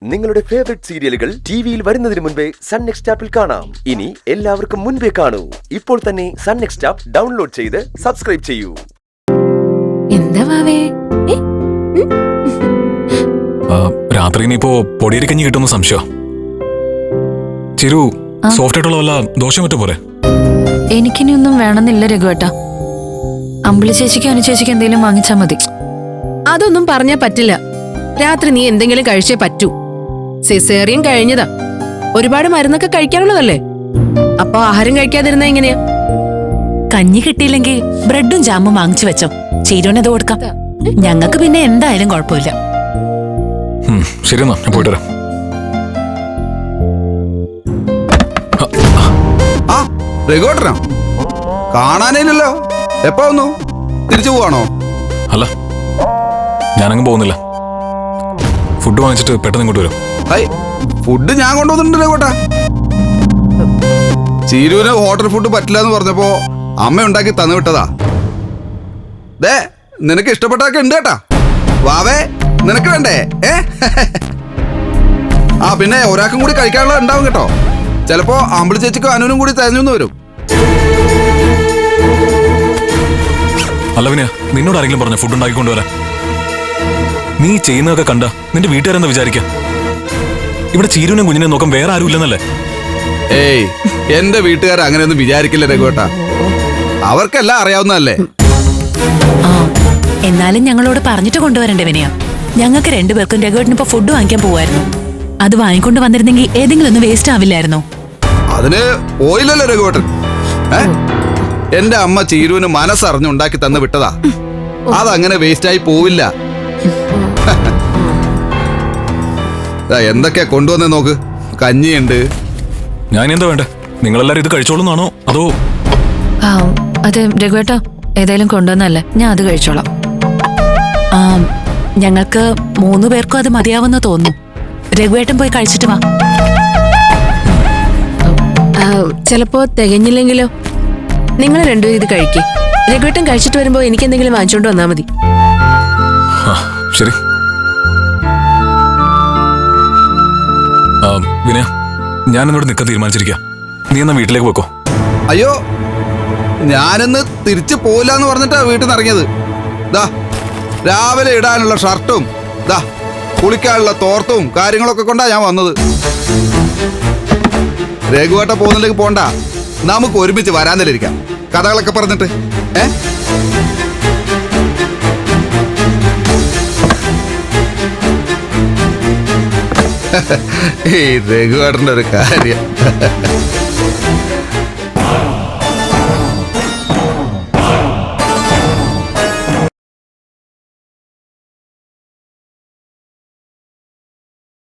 നിങ്ങളുടെ ഫേവറേറ്റ് സീരിയലുകൾ ടിവിയിൽ വരുന്നതിന് മുൻപേ സൺ നെക്സ്റ്റ് ആപ്പിൽ കാണാം. ഇനി എല്ലാവർക്കും മുൻപേ കാണൂ. ഇപ്പോൾ തന്നെ സൺ നെക്സ്റ്റ് ആപ്പ് ഡൗൺലോഡ് ചെയ്ത് സബ്സ്ക്രൈബ് ചെയ്യൂ. എന്താ വാവേ? രാത്രി ഇനിയിപ്പോ പൊടിയരിക്കഞ്ഞി കിട്ടുന്ന സംശയം. ചിരു സോഫ്റ്റ് ആയിട്ടുള്ള വല്ല ദോശ മറ്റോ പോലെ. എനിക്കിനി ഒന്നും വേണമെന്നില്ല രഘുവേട്ടാ. അമ്പിളി ചേച്ചിക്ക് അനു ചേച്ചിക്ക് എന്തെങ്കിലും വാങ്ങിച്ചാ മതി. അതൊന്നും പറഞ്ഞാ പറ്റില്ല. രാത്രി നീ എന്തെങ്കിലും കഴിച്ചേ പറ്റൂ. സിസേറിയൻ കഴിഞ്ഞതാ, ഒരുപാട് മരുന്നൊക്കെ കഴിക്കാനുള്ളതല്ലേ. അപ്പൊ ആഹാരം കഴിക്കാതിരുന്ന എങ്ങനെയാ? കഞ്ഞി കിട്ടിയില്ലെങ്കിൽ ബ്രെഡും ജാമും വാങ്ങിച്ചു വെച്ചോ, ചീരോനത് കൊടുക്കാം. ഞങ്ങൾക്ക് പിന്നെ എന്തായാലും കുഴപ്പമില്ല. ശരി എന്നാ, ഞാൻ പോയിട്ട് വരാം. രഘുവേട്ടനാ കാണാനേലല്ലോ. എപ്പോ വന്നു? തിരിച്ചു പോവാണോ? അല്ല, ഞാനങ്ങ് പോകുന്നില്ല. ഫുഡ് വാങ്ങിച്ചിട്ട് പെട്ടെന്ന് ഇങ്ങോട്ട് വരും. ഫുഡ് ഞാൻ കൊണ്ടുവന്നിട്ടുണ്ട് രഘുവേട്ടാ. ചീരുവിന് ഹോട്ടൽ ഫുഡ് പറ്റില്ല എന്ന് പറഞ്ഞപ്പോ അമ്മ ഉണ്ടാക്കി തന്നു വിട്ടതാ. ദേ, നിനക്ക് ഇഷ്ടപ്പെട്ടതൊക്കെ ഉണ്ട് കേട്ടാ. വാവേ, നിനക്ക് വേണ്ടേ? പിന്നെ ഒരാൾക്കും കൂടി കഴിക്കാനുള്ളത് ഉണ്ടാവും കേട്ടോ. ചിലപ്പോ അമ്പിളി ചേച്ചിക്കും അനുവിനും കൂടി തിരഞ്ഞു വരും. അല്ല പിന്നെ നിന്നോട് ആരെങ്കിലും പറഞ്ഞ ഫുഡ് ഉണ്ടാക്കി കൊണ്ടുവരാൻ? നീ ചെയ്യുന്നതൊക്കെ കണ്ട നിന്റെ വീട്ടുകാരെന്ന് വിചാരിക്കാം. ഇവിടെ ചീരുവിനും കുഞ്ഞിനെ നോക്കാൻ വേറെ ആരും ഇല്ലെന്നല്ലേ? ഏയ്, എന്റെ വീട്ടുകാർ അങ്ങനെയൊന്നും വിചാരിക്കില്ല രഘുവേട്ടാ. അവർക്കെല്ലാം അറിയാവുന്നതല്ലേ. എന്നാലും ഞങ്ങളോട് പറഞ്ഞിട്ട് കൊണ്ടുവരണ്ടേ വിനയ? ഞങ്ങൾക്ക് രണ്ടുപേർക്കും രഘുവേട്ടനിപ്പോ ഫുഡ് വാങ്ങിക്കാൻ പോവായിരുന്നു. അത് വാങ്ങിക്കൊണ്ട് വന്നിരുന്നെങ്കിൽ ഏതെങ്കിലും ഒന്ന് വേസ്റ്റ് ആവില്ലായിരുന്നോ? അതിന് പോയില്ലല്ലോ രഘുവേട്ടൻ. എന്റെ അമ്മ ചീരുവിന് മനസ്സറിഞ്ഞുണ്ടാക്കി തന്നു വിട്ടതാ. അതങ്ങനെ വേസ്റ്റായി പോവില്ല. എന്തൊക്കെയാ കൊണ്ടുവന്നേ നോക്ക്. കഞ്ഞിയുണ്ട്. ഞാൻ എന്താ വേണ്ടേ? നിങ്ങളെല്ലാരും ഇത് കഴിച്ചോളുന്നാണോ അതോ? അതെ രഘുവേട്ടാ, ഏതായാലും കൊണ്ടുവന്നല്ലേ, ഞാൻ അത് കഴിച്ചോളാം. ഞങ്ങൾക്ക് 3 പേർക്കും അത് മതിയാവുന്ന തോന്നുന്നു. രഘുവേട്ടൻ പോയി കഴിച്ചിട്ട് വാ. ചിലപ്പോ തികഞ്ഞില്ലെങ്കിലോ? നിങ്ങൾ രണ്ടുപേരും ഇത് കഴിക്കേ. രഘുവേട്ടൻ കഴിച്ചിട്ട് വരുമ്പോ എനിക്ക് എന്തെങ്കിലും വാങ്ങിച്ചോണ്ട് വന്നാ മതി. ശരി. വിനയ, ഞാൻ എന്നോട് നിൽക്കാൻ തീരുമാനിച്ചിരിക്കാം. നീ എന്നാ വീട്ടിലേക്ക് പോക്കോ. അയ്യോ, ഞാനിന്ന് തിരിച്ചു പോയില്ല എന്ന് പറഞ്ഞിട്ടാ വീട്ടിൽ നിന്ന് ഇറങ്ങിയത്. ദാ, രാവിലെ ഇടാനുള്ള ഷർട്ടും ദാ കുളിക്കാനുള്ള തോർത്തും കാര്യങ്ങളൊക്കെ കൊണ്ടാ ഞാൻ വന്നത്. രഘുവേട്ട പോകുന്നില്ലെങ്കിൽ പോണ്ട, നമുക്ക് ഒരുമിച്ച് വരാന്തലിരിക്കാം, കഥകളൊക്കെ പറഞ്ഞിട്ട്. ഈ രഘുവേട്ടൻ്റെ ഒരു കാര്യം.